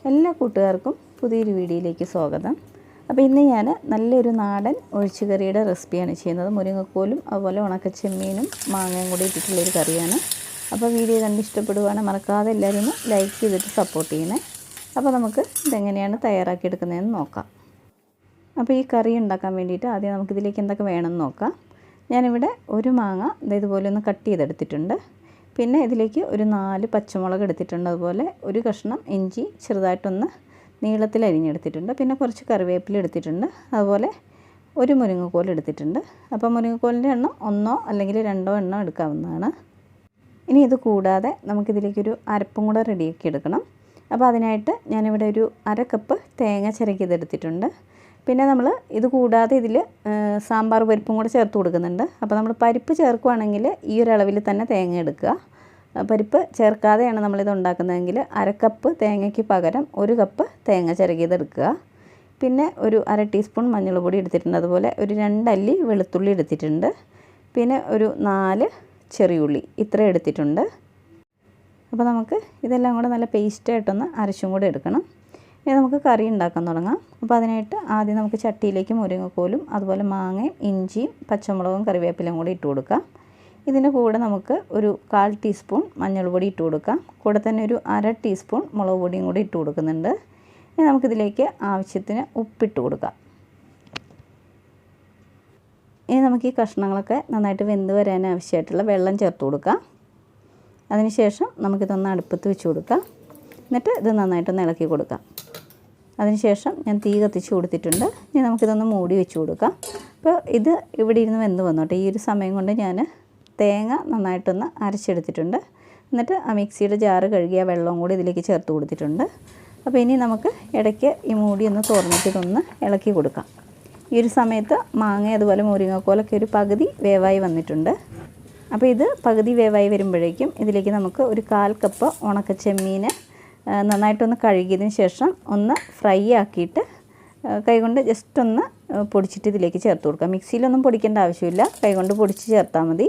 എല്ലാ കൂട്ടുകാർക്കും പുതിയൊരു വീഡിയോയിലേക്ക് സ്വാഗതം. അപ്പോൾ ഇന്ന് ഞാൻ നല്ലൊരു നാടൻ ഒഴിച്ചുകറിയുടെ റെസിപ്പിയാണ് ചെയ്യുന്നത്. മുരിങ്ങക്കോലും അതുപോലെ ഉണക്കച്ചെമ്മീനും മാങ്ങയും കൂടി ഇട്ടിട്ടുള്ളൊരു കറിയാണ്. അപ്പോൾ വീഡിയോ കണ്ട് ഇഷ്ടപ്പെടുവാണെങ്കിൽ മറക്കാതെ എല്ലാവരും ഒന്ന് ലൈക്ക് ചെയ്തിട്ട് സപ്പോർട്ട് ചെയ്യണേ. അപ്പോൾ നമുക്ക് ഇതെങ്ങനെയാണ് തയ്യാറാക്കിയെടുക്കുന്നതെന്ന് നോക്കാം. അപ്പോൾ ഈ കറി ഉണ്ടാക്കാൻ വേണ്ടിയിട്ട് ആദ്യം നമുക്കിതിലേക്ക് എന്തൊക്കെ വേണമെന്ന് നോക്കാം. ഞാനിവിടെ ഒരു മാങ്ങ ഇതുപോലെ ഒന്ന് കട്ട് ചെയ്തെടുത്തിട്ടുണ്ട്. പിന്നെ ഇതിലേക്ക് ഒരു 4 പച്ചമുളക് എടുത്തിട്ടുണ്ട്. അതുപോലെ ഒരു കഷ്ണം ഇഞ്ചി ചെറുതായിട്ടൊന്ന് നീളത്തിൽ അരിഞ്ഞെടുത്തിട്ടുണ്ട്. പിന്നെ കുറച്ച് കറിവേപ്പില എടുത്തിട്ടുണ്ട്. അതുപോലെ ഒരു മുരിങ്ങക്കോൽ എടുത്തിട്ടുണ്ട്. അപ്പോൾ മുരിങ്ങക്കോലിൻ്റെ എണ്ണം 1 അല്ലെങ്കിൽ 2 എണ്ണം എടുക്കാവുന്നതാണ്. ഇനി ഇത് കൂടാതെ നമുക്കിതിലേക്കൊരു അരപ്പും കൂടെ റെഡിയാക്കി എടുക്കണം. അപ്പോൾ അതിനായിട്ട് ഞാനിവിടെ ഒരു 1/2 കപ്പ് തേങ്ങ ചിരകിയതെടുത്തിട്ടുണ്ട്. പിന്നെ നമ്മൾ ഇത് കൂടാതെ ഇതിൽ സാമ്പാർ പരിപ്പും കൂടെ ചേർത്ത് കൊടുക്കുന്നുണ്ട്. അപ്പോൾ നമ്മൾ പരിപ്പ് ചേർക്കുകയാണെങ്കിൽ ഈ ഒരു അളവിൽ തന്നെ തേങ്ങ എടുക്കുക. പരിപ്പ് ചേർക്കാതെയാണ് നമ്മളിത് ഉണ്ടാക്കുന്നതെങ്കിൽ 1/2 കപ്പ് തേങ്ങയ്ക്ക് പകരം 1 കപ്പ് തേങ്ങ ചിരകിയതെടുക്കുക. പിന്നെ ഒരു 1/2 ടീസ്പൂൺ മഞ്ഞൾപ്പൊടി എടുത്തിട്ടുണ്ട്. അതുപോലെ ഒരു 2 അല്ലി വെളുത്തുള്ളി എടുത്തിട്ടുണ്ട്. പിന്നെ ഒരു 4 ചെറിയുള്ളി ഇത്ര എടുത്തിട്ടുണ്ട്. അപ്പോൾ നമുക്ക് ഇതെല്ലാം കൂടെ നല്ല പേസ്റ്റായിട്ടൊന്ന് അരച്ചും കൂടെ എടുക്കണം. ഇനി നമുക്ക് കറി ഉണ്ടാക്കാൻ തുടങ്ങാം. അപ്പോൾ അതിനായിട്ട് ആദ്യം നമുക്ക് ചട്ടിയിലേക്ക് മുരിങ്ങക്കോലും അതുപോലെ മാങ്ങയും ഇഞ്ചിയും പച്ചമുളകും കറിവേപ്പിലയും കൂടി ഇട്ട് കൊടുക്കാം. ഇതിൻ്റെ കൂടെ നമുക്ക് ഒരു 1/4 ടീസ്പൂൺ മഞ്ഞൾപ്പൊടി ഇട്ട് കൊടുക്കാം. കൂടെ തന്നെ ഒരു 1/2 ടീസ്പൂൺ മുളക് പൊടിയും കൂടി ഇട്ട് കൊടുക്കുന്നുണ്ട്. ഇനി നമുക്കിതിലേക്ക് ആവശ്യത്തിന് ഉപ്പിട്ട് കൊടുക്കാം. ഇനി നമുക്ക് ഈ കഷ്ണങ്ങളൊക്കെ നന്നായിട്ട് വെന്ത് വരാൻ ആവശ്യമായിട്ടുള്ള വെള്ളം ചേർത്ത് കൊടുക്കാം. അതിനുശേഷം നമുക്കിതൊന്ന് അടുപ്പത്ത് വെച്ച് കൊടുക്കാം. എന്നിട്ട് ഇത് നന്നായിട്ടൊന്ന് ഇളക്കി കൊടുക്കാം. അതിനുശേഷം ഞാൻ തീ കത്തിച്ച് കൊടുത്തിട്ടുണ്ട്. ഇനി നമുക്കിതൊന്ന് മൂടി വെച്ച് കൊടുക്കാം. അപ്പോൾ ഇത് ഇവിടെ ഇരുന്ന് വെന്ത് വന്നോട്ടെ. ഈ ഒരു സമയം കൊണ്ട് ഞാൻ തേങ്ങ നന്നായിട്ടൊന്ന് അരച്ചെടുത്തിട്ടുണ്ട്. എന്നിട്ട് ആ മിക്സിയുടെ ജാറ് കഴുകിയ വെള്ളവും കൂടി ഇതിലേക്ക് ചേർത്ത് കൊടുത്തിട്ടുണ്ട്. അപ്പോൾ ഇനി നമുക്ക് ഇടയ്ക്ക് ഈ മൂടി ഒന്ന് തുറന്നിട്ട് ഇതൊന്ന് ഇളക്കി കൊടുക്കാം. ഈ ഒരു സമയത്ത് മാങ്ങ അതുപോലെ മുരിങ്ങക്കോലൊക്കെ ഒരു പകുതി വേവായി വന്നിട്ടുണ്ട്. അപ്പോൾ ഇത് പകുതി വേവായി വരുമ്പോഴേക്കും ഇതിലേക്ക് നമുക്ക് ഒരു 1/4 കപ്പ് ഉണക്കച്ചെമ്മീൻ നന്നായിട്ടൊന്ന് കഴുകിയതിന് ശേഷം ഒന്ന് ഫ്രൈ ആക്കിയിട്ട് കൈകൊണ്ട് ജസ്റ്റ് ഒന്ന് പൊടിച്ചിട്ട് ഇതിലേക്ക് ചേർത്ത് കൊടുക്കാം. മിക്സിയിലൊന്നും പൊടിക്കേണ്ട ആവശ്യമില്ല, കൈകൊണ്ട് പൊടിച്ച് ചേർത്താൽ മതി.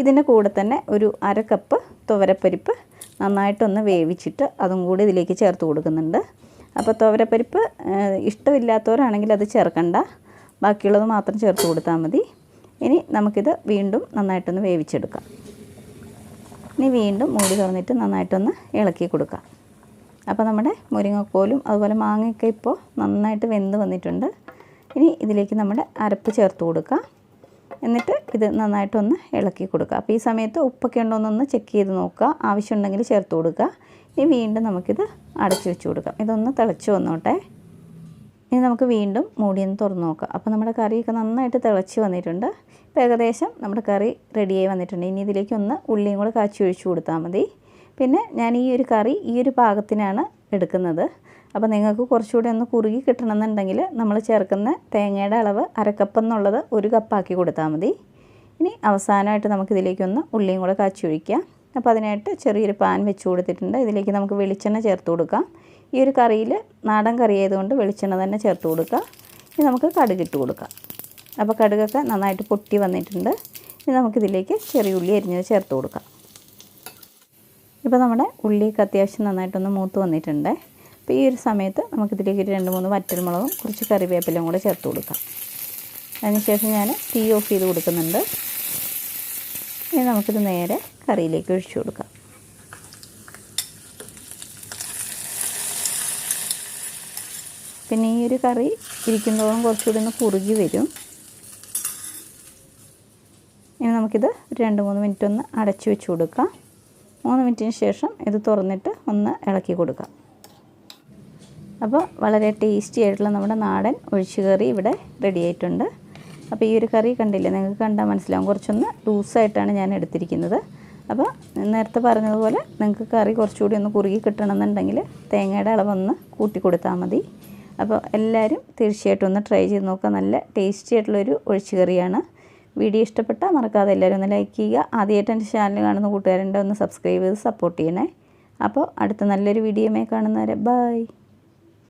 ഇതിൻ്റെ കൂടെ തന്നെ ഒരു 1/2 കപ്പ് തുവരപ്പരിപ്പ് നന്നായിട്ടൊന്ന് വേവിച്ചിട്ട് അതും കൂടി ഇതിലേക്ക് ചേർത്ത് കൊടുക്കുന്നുണ്ട്. അപ്പോൾ തുവരപ്പരിപ്പ് ഇഷ്ടമില്ലാത്തവരാണെങ്കിൽ അത് ചേർക്കണ്ട, ബാക്കിയുള്ളത് മാത്രം ചേർത്ത് കൊടുത്താൽ മതി. ഇനി നമുക്കിത് വീണ്ടും നന്നായിട്ടൊന്ന് വേവിച്ചെടുക്കാം. ഇനി വീണ്ടും മൂടി തുറന്നിട്ട് നന്നായിട്ടൊന്ന് ഇളക്കി കൊടുക്കാം. അപ്പോൾ നമ്മുടെ മുരിങ്ങക്കോലും അതുപോലെ മാങ്ങയൊക്കെ ഇപ്പോൾ നന്നായിട്ട് വെന്ത് വന്നിട്ടുണ്ട്. ഇനി ഇതിലേക്ക് നമ്മുടെ അരപ്പ് ചേർത്ത് കൊടുക്കുക. എന്നിട്ട് ഇത് നന്നായിട്ടൊന്ന് ഇളക്കി കൊടുക്കുക. അപ്പോൾ ഈ സമയത്ത് ഉപ്പൊക്കെ ഉണ്ടോയെന്നൊന്ന് ചെക്ക് ചെയ്ത് നോക്കുക. ആവശ്യമുണ്ടെങ്കിൽ ചേർത്ത് കൊടുക്കുക. ഇനി വീണ്ടും നമുക്കിത് അടച്ചു വെച്ച് കൊടുക്കാം. ഇതൊന്ന് തിളച്ച് വന്നോട്ടെ. ഇനി നമുക്ക് വീണ്ടും മൂടിയൊന്ന് തുറന്ന് നോക്കാം. അപ്പോൾ നമ്മുടെ കറിയൊക്കെ നന്നായിട്ട് തിളച്ച് വന്നിട്ടുണ്ട്. ഇപ്പോൾ ഏകദേശം നമ്മുടെ കറി റെഡിയായി വന്നിട്ടുണ്ട്. ഇനി ഇതിലേക്കൊന്ന് ഉള്ളിയും കൂടെ കാച്ചി ഒഴിച്ച് കൊടുത്താൽ മതി. പിന്നെ ഞാൻ ഈ ഒരു കറി ഈ ഒരു പാകത്തിനാണ് എടുക്കുന്നത്. അപ്പോൾ നിങ്ങൾക്ക് കുറച്ചുകൂടി ഒന്ന് കുറുകി കിട്ടണമെന്നുണ്ടെങ്കിൽ നമ്മൾ ചേർക്കുന്ന തേങ്ങയുടെ അളവ് 1/2 കപ്പ് എന്നുള്ളത് 1 കപ്പാക്കി കൊടുത്താൽ മതി. ഇനി അവസാനമായിട്ട് നമുക്കിതിലേക്കൊന്ന് ഉള്ളിയും കൂടെ കാച്ചി ഒഴിക്കാം. അപ്പോൾ അതിനായിട്ട് ചെറിയൊരു പാൻ വെച്ച് കൊടുത്തിട്ടുണ്ട്. ഇതിലേക്ക് നമുക്ക് വെളിച്ചെണ്ണ ചേർത്ത് കൊടുക്കാം. ഈ ഒരു കറിയിൽ നാടൻ കറി ആയതുകൊണ്ട് വെളിച്ചെണ്ണ തന്നെ ചേർത്ത് കൊടുക്കുക. ഇനി നമുക്ക് കടുകിട്ട് കൊടുക്കാം. അപ്പോൾ കടുകൊക്കെ നന്നായിട്ട് പൊട്ടി വന്നിട്ടുണ്ട്. ഇനി നമുക്കിതിലേക്ക് ചെറിയ ഉള്ളി അരിഞ്ഞത് ചേർത്ത് കൊടുക്കാം. ഇപ്പോൾ നമ്മുടെ ഉള്ളിയൊക്കെ അത്യാവശ്യം നന്നായിട്ടൊന്ന് മൂത്ത് വന്നിട്ടുണ്ട്. അപ്പോൾ ഈ ഒരു സമയത്ത് നമുക്കിതിലേക്ക് ഒരു 2-3 വറ്റൽമുളകും കുറച്ച് കറിവേപ്പിലയും കൂടെ ചേർത്ത് കൊടുക്കാം. അതിനുശേഷം ഞാൻ തീ ഓഫ് ചെയ്ത് കൊടുക്കുന്നുണ്ട്. ഇനി നമുക്കിത് നേരെ കറിയിലേക്ക് ഒഴിച്ചു കൊടുക്കാം. പിന്നെ ഈ ഒരു കറി ഇരിക്കുന്നതോളം കുറച്ചുകൂടി ഒന്ന് കുറുകി വരും. ഇനി നമുക്കിത് 2-3 മിനിറ്റ് ഒന്ന് അടച്ചു വെച്ച് കൊടുക്കാം. 3 മിനിറ്റിന് ശേഷം ഇത് തുറന്നിട്ട് ഒന്ന് ഇളക്കി കൊടുക്കാം. അപ്പോൾ വളരെ ടേസ്റ്റി ആയിട്ടുള്ള നമ്മുടെ നാടൻ ഒഴിച്ചുകറി ഇവിടെ റെഡി ആയിട്ടുണ്ട്. അപ്പോൾ ഈ ഒരു കറി കണ്ടില്ലേ, നിങ്ങൾക്ക് കണ്ടാൽ മനസ്സിലാവും കുറച്ചൊന്ന് ലൂസായിട്ടാണ് ഞാൻ എടുത്തിരിക്കുന്നത്. അപ്പോൾ നേരത്തെ പറഞ്ഞതുപോലെ നിങ്ങൾക്ക് കറി കുറച്ചുകൂടി ഒന്ന് കുറുകി കിട്ടണമെന്നുണ്ടെങ്കിൽ തേങ്ങയുടെ അളവൊന്ന് കൂട്ടി കൊടുത്താൽ മതി. അപ്പോൾ എല്ലാവരും തീർച്ചയായിട്ടും ഒന്ന് ട്രൈ ചെയ്ത് നോക്കുക. നല്ല ടേസ്റ്റി ആയിട്ടുള്ളൊരു ഒഴിച്ചുകറിയാണ്. വീഡിയോ ഇഷ്ടപ്പെട്ടാൽ മറക്കാതെ എല്ലാവരും ഒന്ന് ലൈക്ക് ചെയ്യുക. ആദ്യമായിട്ട് എൻ്റെ ചാനൽ കാണുന്ന കൂട്ടുകാരുണ്ട് ഒന്ന് സബ്സ്ക്രൈബ് ചെയ്ത് സപ്പോർട്ട് ചെയ്യണേ. അപ്പോൾ അടുത്ത നല്ലൊരു വീഡിയോയുമായി കാണുന്നവരെ ബൈ.